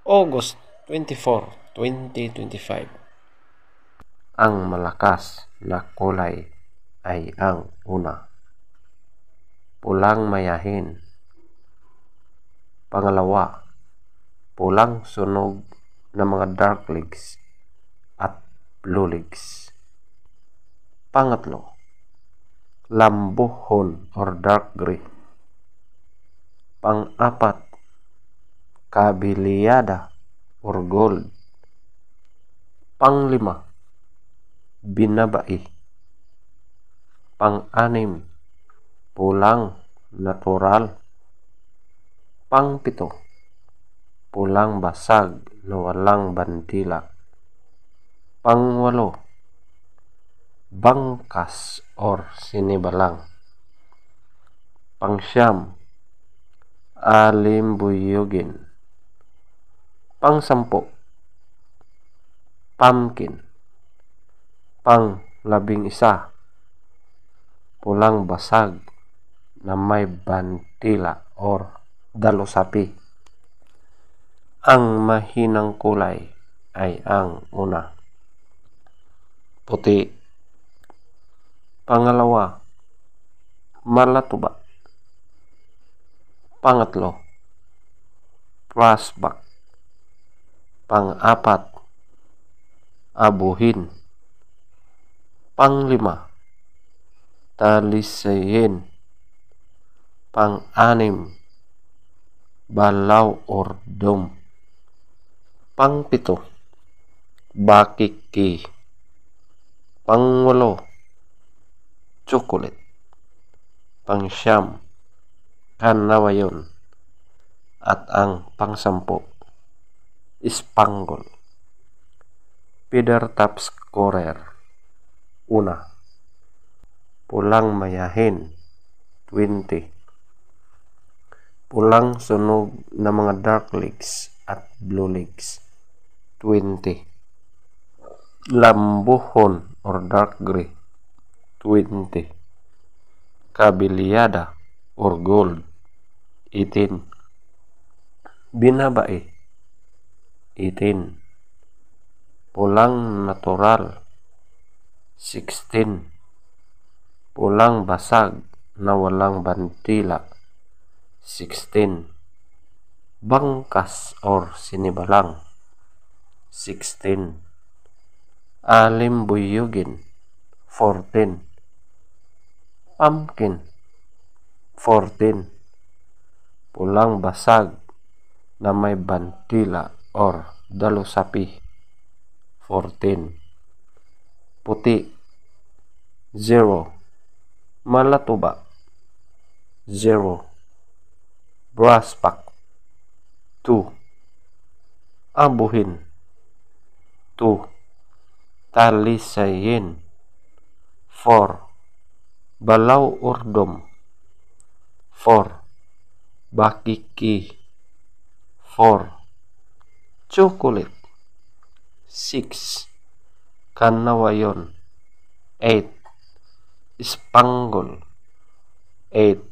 August 24, 2025. Ang malakas na kulay ay ang una, pulang mayahin. Pangalawa, pulang sunog na mga dark legs at blue legs. Pangatlo, lambuhon or dark gray. Pang-apat, kabiliyada or gold. Panglima, binabai. Pang-anim, pulang natural. Pangpito, pulang basag na walang bandila. Pangwalo, bangkas or sinibalang. Pangsyam, alimbuyugin. Pangsampu, pumpkin. Pang-11, pulang basag na may bandila or dalusapi. Ang mahinang kulay ay ang una, puti. Pangalawa, malatuba. Pangatlo, prospect. Pang-apat, abuhin. Panglima, talisayin. Pang-anim, balaw or dome. Pangpito, bakiki. Pangwalo, chocolate. Pangsyam, kanawayon. At ang pangsampu, spangle. Feather top scorer. Una, pulang mayahin 20. Pulang sunog na mga dark legs at blue legs 20. Lambuhon or dark gray 20. Kabiliyada or gold 18. Binabai 18. Pulang natural 16. Pulang basag na walang bandila 16. Bangkas or sinibalang 16. Alimbuyugin 14. Pumpkin 14. Pulang basag na may bandila or dalusapi 14. Puti 0. Malatuba 0. Braspak 2. Abuhin 2. Talisayin 4. Balaw urdom 4. Bakiki 4. Chocolate 6. Kanawayon 8. Spangle 8.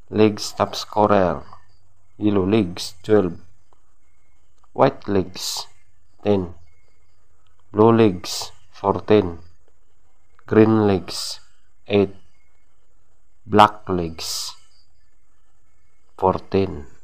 Legs top scorer, yellow legs 12. White legs 10. Blue legs 14. Green legs 8. Black legs 14.